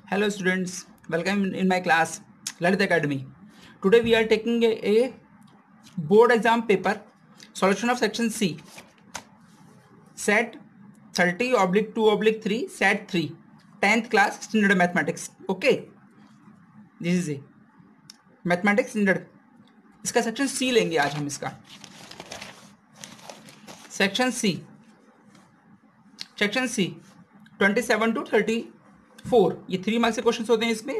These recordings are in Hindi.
Hello students, welcome in my class Lalit Academy. Today we are taking a board exam paper, solution of section C, set 30/2/3, set 3, 10th class standard mathematics. Okay, this is a mathematics standard. इसका सेक्शन C लेंगे आज हम इसका सेक्शन C 27 to 34 ये 3 मार्क्स के क्वेश्चन होते हैं. इसमें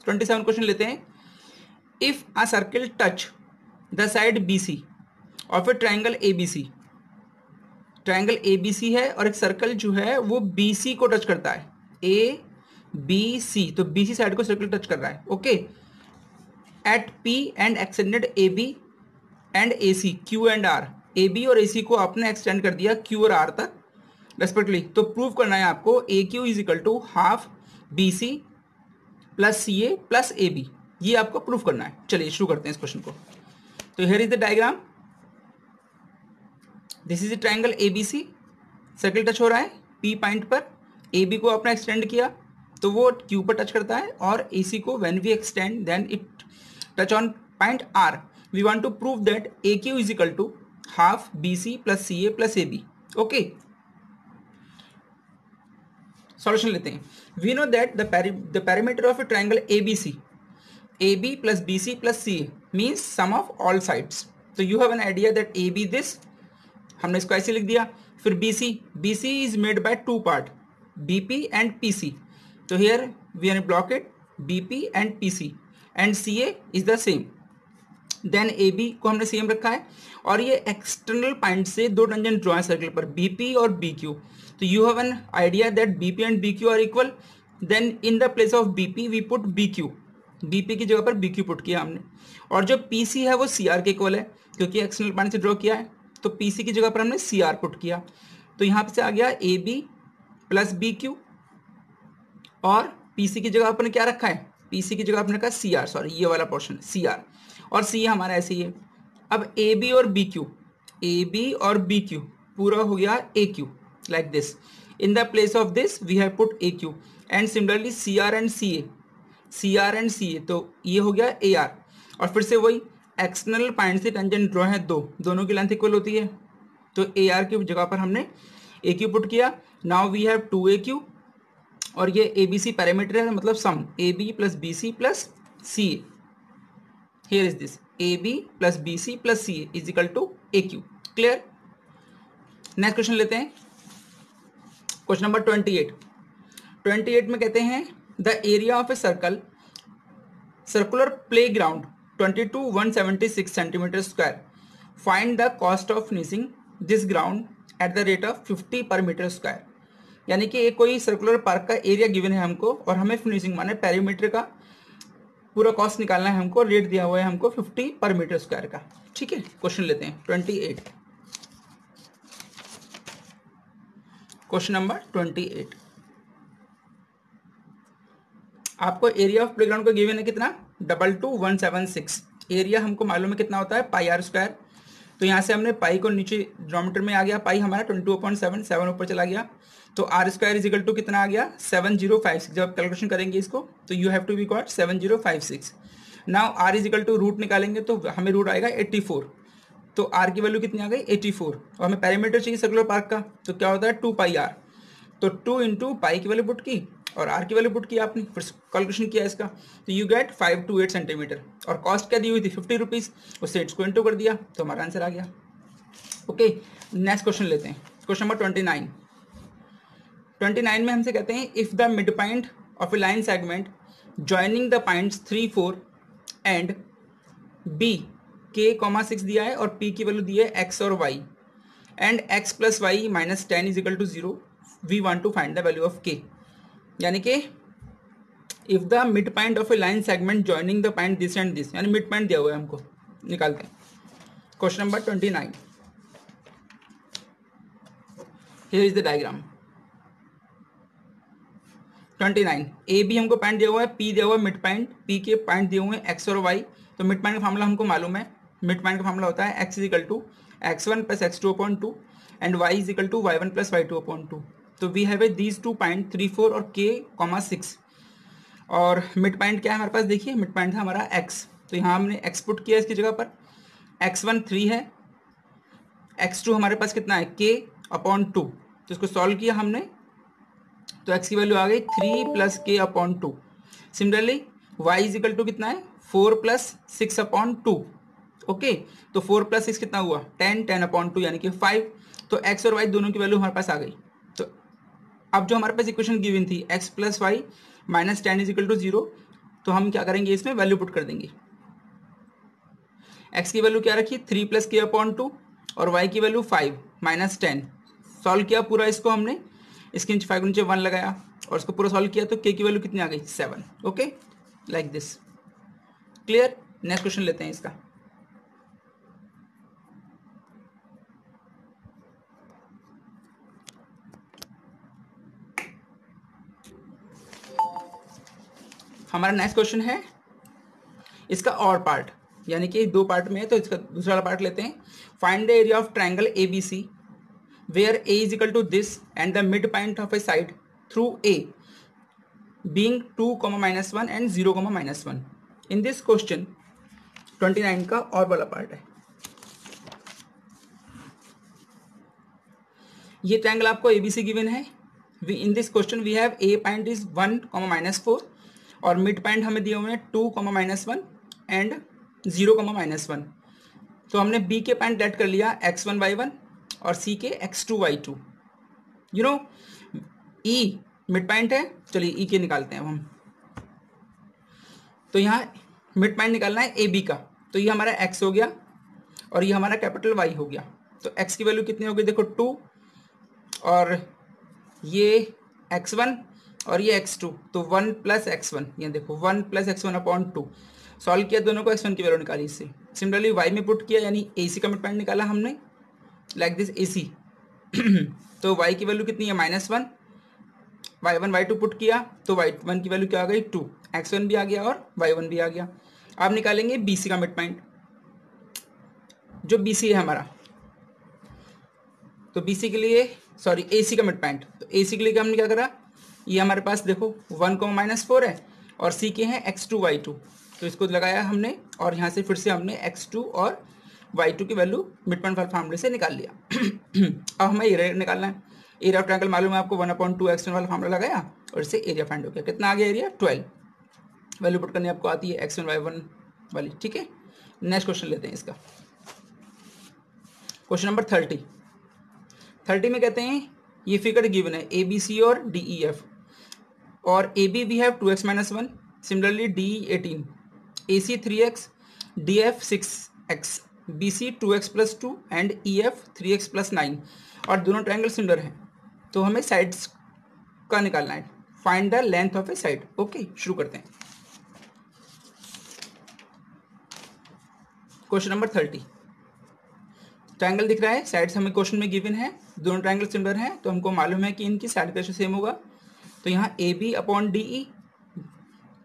27 क्वेश्चन लेते हैं. If a circle touch the side BC of a triangle ABC, triangle ABC है और एक सर्कल जो है वो BC को टच करता है, ABC, तो BC साइड को सर्कल टच कर रहा है. Okay, at P and extended AB and AC, Q and R, AB और AC को आपने एक्सटेंड कर दिया Q और R तक रेस्पेक्टिवली. तो प्रूव करना है आपको AQ is equal to half BC plus CA plus AB, ये आपको प्रूव करना है. चलिए शुरू करते हैं इस क्वेश्चन को. तो here is the diagram. This is the triangle ABC, circle touch हो रहा है P पॉइंट पर, AB को आपने एक्सटेंड किया तो वो Q पर टच करता है और AC को when we extend then it touch on point R. We want to prove that AQ is equal to half BC plus CA plus AB. Okay, solution लेते हैं. We know that the parameter of a triangle ABC, AB plus BC plus CA means sum of all sides. तो you have an idea that AB this, हमने इसको ऐसे लिख दिया. फिर BC is made by two part, BP and PC. तो here we are blockade BP and PC and CA is the same. Then AB को हमने सेम रखा है और ये एक्सटर्नल पॉइंट से दो टेंजेंट ड्रॉ है सर्कल पर, BP और BQ. तो you have an idea that BP and BQ are equal. Then in the place of BP we put BQ, BP की जगह पर BQ पुट किया हमने. और जो PC है वो CR के इक्वल है क्योंकि एक्सटर्नल पॉइंट से ड्रॉ किया है. तो PC की जगह पर हमने CR पुट किया. तो यहाँ से आ गया AB प्लस BQ और PC की जगह अपन क्या रखा है, PC की जगह आपने रखा CR, सॉरी ये वाला पोर्शन CR और C हमारा ऐसे ही है. अब AB और BQ पूरा हो गया AQ like this. In the place of this we have put AQ and similarly CR and CA, तो ये हो गया AR. और फिर से वही एक्सटर्नल पॉइंट से टेंजेंट ड्रॉ है दोनों की लेंथ इक्वल होती है. तो AR की जगह पर हमने AQ पुट किया. नाउ वी हैव 2AQ और ये ABC पैरामीटर है, मतलब sum AB plus BC plus CA. Here is this AB plus BC plus CA is equal to AQ. Clear. Next question लेते हैं, क्वेश्चन नंबर 28 में कहते हैं the area of a circular play ground 22,176 centimetre square. Find the cost of finishing this ground at the rate of 50 per metre square. यानी कि एक कोई सर्कुलर पार्क का एरिया गिवन है हमको और हमें फिनिशिंग माने पेरीमीटर का पूरा कॉस्ट निकालना है हमको. रेट दिया हुआ है हमको 50 पर मीटर स्क्वायर का. ठीक है, क्वेश्चन लेते हैं 28. क्वेश्चन नंबर 28, आपको एरिया ऑफ प्लेग्राउंड को गिवन है कितना, 22,176. एरिया हमको मालूम है कितना होता है, पाई आर स्क्वायर. तो यहाँ से हमने पाई को नीचे डिनोमिनेटर में आ गया, पाई हमारा 22.7 ऊपर चला गया. तो R square is equal to कितना आ गया, 7056. जब कैलकुलेशन करेंगे इसको तो you have to be got 7056. Now R is equal to root निकालेंगे तो हमें रूट आएगा 84. तो आर की वैल्यू कितनी आ गई 84 और हमें पैरामीटर चाहिए सर्कुलर पार्क का. तो क्या होता है 2 पाई आर. तो 2 इंटू पाई की वैल्यू पुट की और आर की वैल्यू पुट की आपने, फिर कैलकुलेशन किया इसका. तो यू गेट 528 सेंटीमीटर और कॉस्ट क्या दी हुई थी 50 रुपीज़, उससे इसको इंटू कर दिया तो हमारा आंसर आ गया. ओके, नेक्स्ट क्वेश्चन लेते हैं, क्वेश्चन नंबर 29 में हमसे कहते हैं if the mid point of a line segment joining the points 3, 4 and B K,6 दिया है और P की वैल्यू दी है X और Y and X plus Y minus 10 is equal to 0. We want to find the value of K. यानी कि if the mid point of a line segment joining the point this and this, यानी मिड पॉइंट दिया हुआ है हमको, निकालते हैं. Question number 29, here is the diagram. 29 AB हमको पॉइंट दिया हुआ है, P दिया हुआ है मिड पॉइंट, P के पॉइंट दिए हुए हैं X और Y. तो मिड पॉइंट का फार्मूला हमको मालूम है, मिड पॉइंट का फार्मूला होता है X is equal to X1 plus X2/2 and Y is equal to Y1 plus Y2/2. तो we have a these 2 point 3, 4 और K,6. और मिड पॉइंट क्या है हमारे पास, देखिए मिड पॉइंट था हमारा x, तो यहाँ हमने x पुट किया इसकी जगह पर, x1 3 है, x2 हमारे पास कितना है k/2, तो इसको सॉल्व किया हमने तो x की वैल्यू आ गई 3 + k/2। Similarly y is equal to कितना है 4 + 6/2। ओके, तो 4 + 6 कितना हुआ 10, 10/2 यानी कि 5। तो x और y दोनों की वैल्यू हमारे पास आ गई। तो अब जो हमारे पास इक्वेशन गिवन थी x + y - 10 = 0, तो हम क्या करेंगे इसमें वैल्यू पुट कर देंगे। x की वैल्यू क्या रखी 3 + k/2 और y की वैल्यू 5 - 10। सॉल्व किया पूरा इसको हमने, इसके नीचे 5 के नीचे 1 लगाया और इसको पूरा सॉल्व किया तो k की वैल्यू कितनी आ गई 7। Okay, like this. Clear. Next question लेते हैं इसका। हमारा नेक्स्ट क्वेश्चन है इसका और पार्ट, यानी कि दो पार्ट में है तो इसका दूसरा वाला पार्ट लेते हैं। Find the area of triangle ABC where A is equal to this and the mid point of a side through A being 2, -1 and 0, -1। In this question 29 का और वाला पार्ट है। ये ट्राइंगल आपको ABC गिवन है। In this question we have A point is 1, -4 और मिड पॉइंट हमें दिए हुए हैं 2, -1 एंड 0, -1। तो हमने B के पॉइंट लेट कर लिया x1 y1 और C के x2 y2। You know E mid point है, चलिए E के निकालते हैं अब हम। तो यहाँ मिड पॉइंट निकालना है AB का, तो ये हमारा x हो गया और ये हमारा कैपिटल Y हो गया। तो x की वैल्यू कितनी होगी देखो 2 और ये x1 और ये x2, तो 1 + x1, ये देखो 1 + x1/2। सॉल्व किया दोनों को, x1 की वैल्यू निकाली इससे। सिमिलरली y में पुट किया यानी AC का मिड पॉइंट निकाला हमने, लाइक दिस AC। तो y की वैल्यू कितनी है -1, y1 y2 पुट किया तो y1 की वैल्यू क्या आ गई 2, x1 भी आ गया और y1 भी आ गया। अब निकालेंगे BC का मिड पॉइंट, जो BC है हमारा। तो BC के लिए सॉरी AC का मिड पॉइंट, तो AC के लिए हमने क्या करा, ये हमारे पास देखो 1, -4 है और C के हैं x2 y2, तो इसको लगाया हमने और यहाँ से फिर से हमने x2 और y2 की वैल्यू मिड पॉइंट वाले फार्मूले से निकाल लिया। अब हमें एरिया निकालना है। एरिया ऑफ ट्रायंगल मालूम है आपको, 1/2 x1 वाला फार्मूला लगाया और इससे एरिया फाइंड हो गया। कितना आ गया एरिया 12। वैल्यू पुट करनी आपको आती है x1 y1 वाली, ठीक है। नेक्स्ट क्वेश्चन लेते हैं इसका, क्वेश्चन नंबर 30 में कहते हैं ये फिगर गिवन है ABC और DEF और AB we have 2x - 1, similarly DE 18, AC 3x, DF 6x, BC 2x + 2 and EF 3x + 9 और दोनों ट्रायंगल सिमिलर हैं। तो हमें साइड्स का निकालना है। Find the length of a side. Okay, शुरू करते हैं। क्वेश्चन नंबर 30, ट्रायंगल दिख रहा है, साइड्स हमें क्वेश्चन में गिवन है, दोनों ट्रायंगल सिमिलर हैं तो हमको मालूम है कि इनकी साइड का रेशियो सेम होगा। तो यहाँ AB/DE,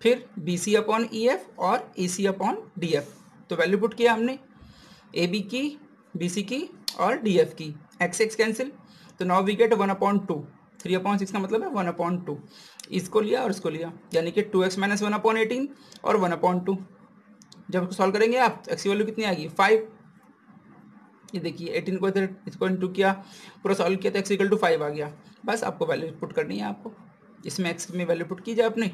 फिर BC/EF और AC/DF। तो वैल्यू पुट किया हमने AB की, BC की और DF की, x कैंसिल, तो नाउ वी गेट 1/2। 3/6 का मतलब है 1/2। इसको लिया और इसको लिया, यानी कि 2x - 1/18 और 1/2। जब इसको सॉल्व करेंगे आप तो x की वैल्यू कितनी आएगी 5। ये देखिए 18 को इधर इसको इंटू किया, पूरा सॉल्व किया तो x = 5 आ गया। बस आपको वैल्यू पुट करनी है, आपको इसमें x में वैल्यू पुट कीजिए आपने।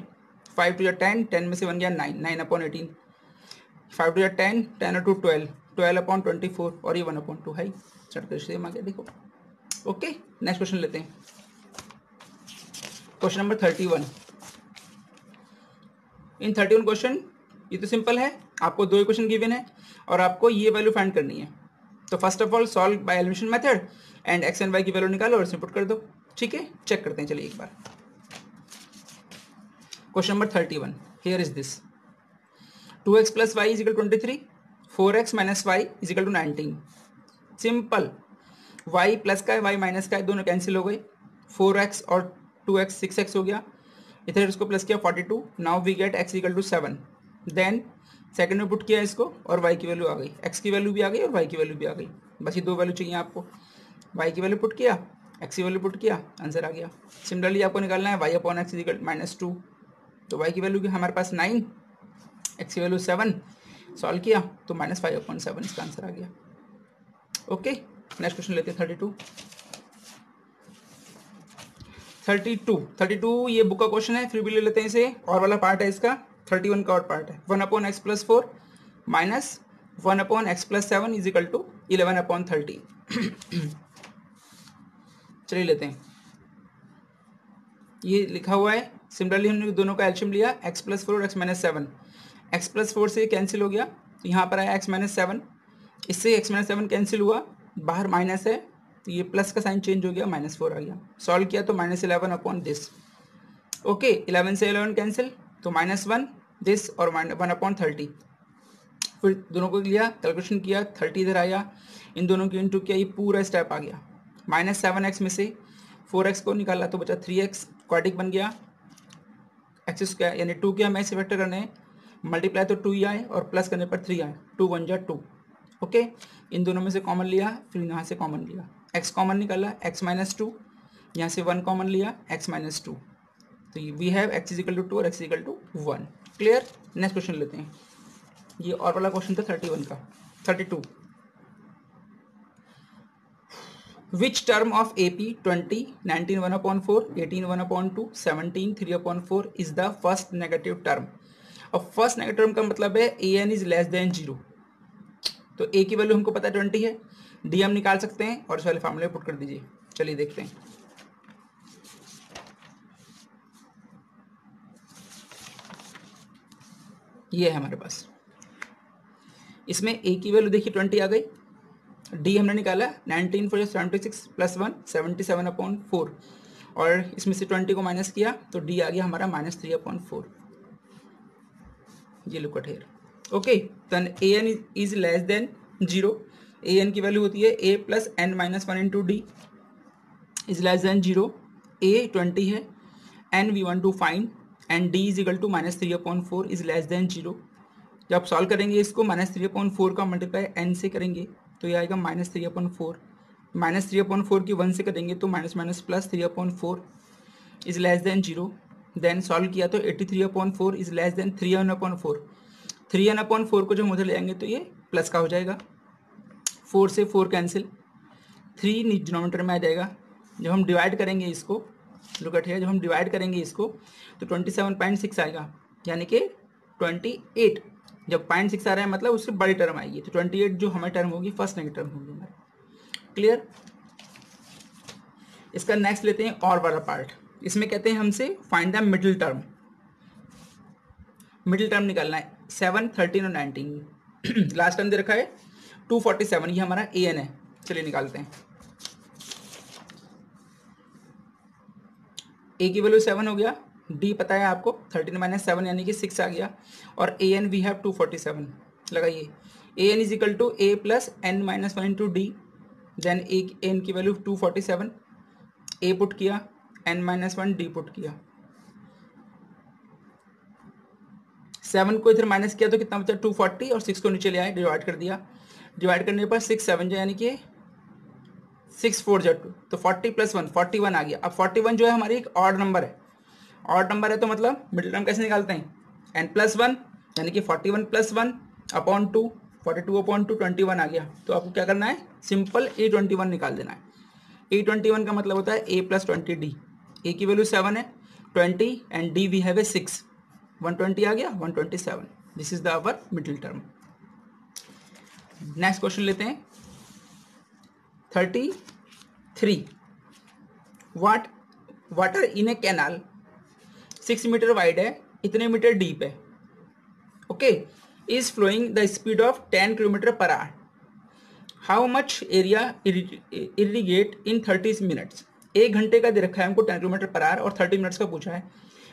5 × 10, 10 में से 1 गया 9, 9/18। 5 × 10, 10 × 2 12, 12/24 और ये 1/2 है। चढ़कर सेम आ गया देखो। ओके, नेक्स्ट क्वेश्चन लेते हैं, क्वेश्चन नंबर 31। इन 31 क्वेश्चन ये तो सिंपल है, आपको दो इक्वेशन गिवन है और आपको ये वैल्यू फाइंड करनी है। तो first of all solve by elimination method and x and y की वैल्यू निकालो और इसमें पुट कर दो, ठीक है। चेक करते हैं, चलिए एक बार। Question number 31, here is this 2x + y = 23, 4x - y = 19। Simple, y plus का है y माइनस का है, दोनों कैंसिल हो गए। 4x और 2x 6x हो गया, इधर इसको प्लस किया 42। Now we get x = 7। Then second में पुट किया इसको और y की वैल्यू आ गई, x की वैल्यू भी आ गई और y की वैल्यू भी आ गई। बस ये दो वैल्यू चाहिए आपको, y की वैल्यू पुट किया, x की वैल्यू पुट किया, आंसर आ गया। सिमिलरली आपको निकालना है y/x = -2। तो y की वैल्यू हमारे पास 9, x की वैल्यू 7, सॉल्व किया तो -5/7 इसका आंसर आ गया। ओके, नेक्स्ट क्वेश्चन लेते हैं 32 ये बुक का क्वेश्चन है, फिर भी ले लेते हैं इसे, और वाला पार्ट है इसका, 31 का और पार्ट है। 1/x+4 minus 1/x+7 is equal to 11/30। चलिए लेते हैं, ये लिखा हुआ है। सिमिलरली हमने दोनों का एल्शियम लिया, x+4 और x-7। x+4 से कैंसिल हो गया तो यहाँ पर आया x-7, इससे x-7 कैंसिल हुआ, बाहर माइनस है तो ये प्लस का साइन चेंज हो गया, -4 आ गया। सॉल्व किया तो -11 दिस। ओके, 11 से 11 कैंसिल तो -1 दिस और 1/30। फिर दोनों को लिया, कैलकुलेशन किया, 30 इधर आया, इन दोनों की इंटू किया, ये पूरा स्टेप आ गया। -7x में से 4x को निकाला तो बचा 3x, क्वाड्रिक बन गया। x² यानी 2 के हमें ऐसे वेक्टर करने हैं, मल्टीप्लाई तो 2 ही आए और प्लस करने पर 3 आए, 2 1 जा 2। ओके, इन दोनों में से कॉमन लिया, फिर यहाँ से कॉमन लिया, x कॉमन निकाला, x-2, यहाँ से 1 कॉमन लिया, x-2, तो we have x is equal to 2 और x is equal to 1। Clear. Next question लेते हैं, ये और वाला क्वेश्चन था 31 का। 32, which term of AP 20, 19 1/4, 18 1/2, 17 3/4 is the first negative term. और फर्स्ट नेगेटिव टर्म का मतलब है an इज लेस देन 0। तो a की वैल्यू हमको पता है 20 है, d हम निकाल सकते हैं और इस वाले फॉर्मूले पुट कर दीजिए। चलिए देखते हैं, ये है हमारे पास, इसमें a की वैल्यू देखिए 20 आ गई, d हमने निकाला 19 4 76 प्लस 1 77/4, और इसमें से 20 को माइनस किया तो d आ गया हमारा -3/4। ये look at here. Okay, then an is less than 0। an की वैल्यू होती है a plus n-1 into d is less than 0। a 20 है, n we want to find, and d is equal to -3/4 is less than 0। जब सॉल्व करेंगे इसको, -3/4 का मल्टीप्लाई n से करेंगे तो ये आएगा -3/4, -3/4 की 1 से करेंगे तो minus plus 3/4 is less than 0। Then solve किया तो 83/4 इज लेस देन 3/4। 3/4 को जब हम उधर ले आएंगे तो ये प्लस का हो जाएगा, 4 से 4 कैंसिल, 3 डिनोमिनेटर में आ जाएगा। जब हम डिवाइड करेंगे इसको, लुक एट हियर, जब हम डिवाइड करेंगे इसको तो 27.6 आएगा, यानी कि 28। जब 0.6 आ रहा है मतलब उससे बड़ी टर्म आएगी, तो 28 जो हमारी टर्म होगी फर्स्ट नेगेटिव टर्म होगी हमारी। क्लियर। इसका नेक्स्ट लेते हैं और वाला पार्ट। इसमें कहते हैं हमसे find the middle term. Middle term निकालना है 7, 13 और 19। लास्ट टर्म दे रखा है 247, ये हमारा an है। चलिए निकालते हैं, a की वैल्यू 7 हो गया, d पता है आपको 13 - 7 यानी कि 6 आ गया, और an वी हैव 247। लगाइए, an is equal to a plus n-1 into d, then an की वैल्यू 247, a पुट किया, n-1 d पुट किया, 7 को इधर माइनस किया तो कितना बचा 240, और 6 को नीचे ले आए, डिवाइड कर दिया, डिवाइड करने पर 6 7 यानी कि 6 4 2, तो 40 + 1 41 आ गया। अब 41 जो है हमारी एक ऑड नंबर है, ऑड नंबर है तो मतलब मिडिल टर्म कैसे निकालते हैं, n+1 यानी कि 41 + 1/2, 42/2 21 आ गया। तो आपको क्या करना है, सिंपल a21 निकाल देना है। a21 का मतलब होता है a + 20d। a की वैल्यू 7 है, 20 and d we have a 6, 120 आ गया, 127। This is the our middle term. Next question लेते हैं 33। Water in a canal 6 metre wide है, इतने मीटर डीप है, okay, is flowing the speed of 10 km/h। How much area irrigate in 30 minutes. 1 घंटे का दे रखा है हमको 10 km/h और 30 मिनट्स का पूछा है,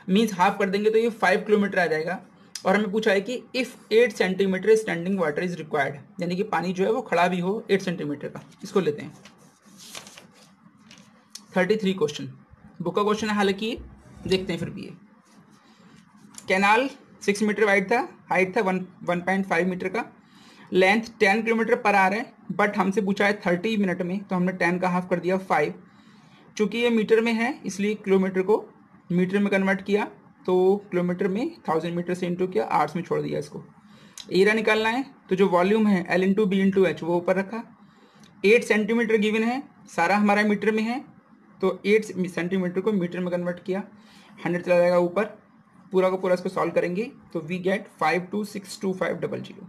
मीन्स हाफ कर देंगे तो ये 5 किलोमीटर आ जाएगा। और हमें पूछा है कि if 8 centimetre standing water is required, यानी कि पानी जो है वो खड़ा भी हो 8 सेंटीमीटर का। इसको लेते हैं 33 क्वेश्चन, बुक का क्वेश्चन है, हालांकि देखते हैं फिर भी। ये कैनाल 6 मीटर वाइड था, हाइट था 1.5 मीटर का, लेंथ 10 km/h है, बट हमसे पूछा है 30 मिनट में, तो हमने 10 का हाफ कर दिया 5। चूंकि ये मीटर में है इसलिए किलोमीटर को मीटर में कन्वर्ट किया, तो किलोमीटर में 1000 मीटर से इंटू किया, आर्ट्स में छोड़ दिया इसको। एरिया निकालना है तो जो वॉल्यूम है L into B into H वो ऊपर रखा। 8 सेंटीमीटर गिवन है, सारा हमारा मीटर में है, तो 8 सेंटीमीटर को मीटर में कन्वर्ट किया, 100 चला जाएगा ऊपर, पूरा का पूरा इसको सॉल्व करेंगे तो वी गेट 5262,500,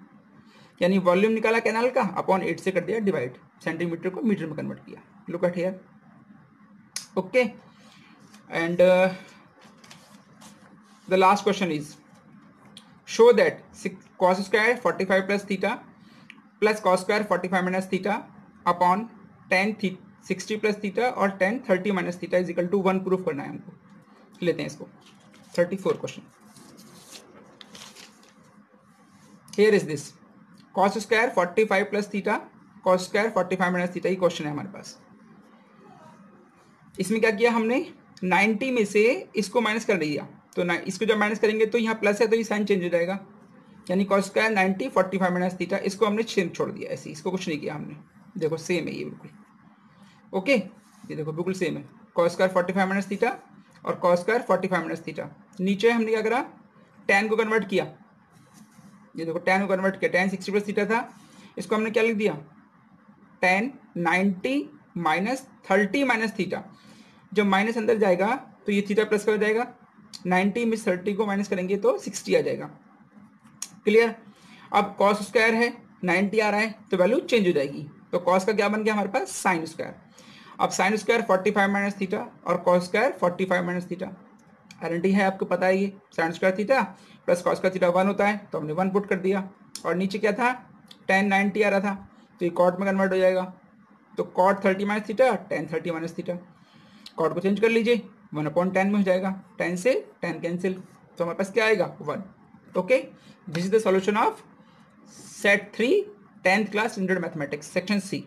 यानी वॉल्यूम निकाला कैनाल का, अपॉन 8 से कर दिया डिवाइड, सेंटीमीटर को मीटर में कन्वर्ट किया। Look at here, okay. And the last question is show that cos square 45 plus theta plus cos square 45 minus theta upon tan 60 plus theta और tan 30 minus theta is equal to 1 proof करना है हमको। लेते हैं इसको। 34 question, here is this cos square 45 plus theta cos square 45 minus theta, ये क्वेश्चन है हमारे पास। इसमें क्या किया हमने, 90 में से इसको माइनस कर दिया, तो इसको जब माइनस करेंगे तो यहाँ प्लस है तो ये साइन चेंज हो जाएगा, यानी cos स्क्वायर 90 45 माइनस थीटा, इसको हमने छोड़ दिया ऐसे, इसको कुछ नहीं किया हमने। देखो सेम है ये बिल्कुल, ओके, ये देखो बिल्कुल सेम है, cos स्क्वायर 45 माइनस थीटा और cos स्क्वायर 45 माइनस थीटा। नीचे हमने क्या करा, tan को कन्वर्ट किया, ये देखो tan को कन्वर्ट किया, tan 60 प्लस थीटा था, इसको हमने क्या लिख दिया, tan 90 माइनस 30 माइनस थीटा। जब माइनस अंदर जाएगा तो ये थीटा प्लस का हो जाएगा, 90 में 30 को माइनस करेंगे तो 60 आ जाएगा। क्लियर। अब cos स्क्वायर है, 90 आ रहा है तो वैल्यू चेंज हो जाएगी, तो cos का क्या बन गया हमारे पास, साइन स्क्वायर। अब साइन स्क्वायर 45 माइनस थीटा और cos square 45 minus theta, identity है आपको पता है, ये sine square theta plus cos का थीटा 1 होता है, तो हमने 1 पुट कर दिया। और नीचे क्या था, tan 90 आ रहा था, तो ये cot में कन्वर्ट हो जाएगा, तो cot 30 minus theta tan 30 minus theta, cot को चेंज कर लीजिए, 1/10 में हो जाएगा, 10 से 10 कैंसिल, तो हमारे पास क्या आएगा, 1। Okay, this is the solution of set 3 10th class standard mathematics section C.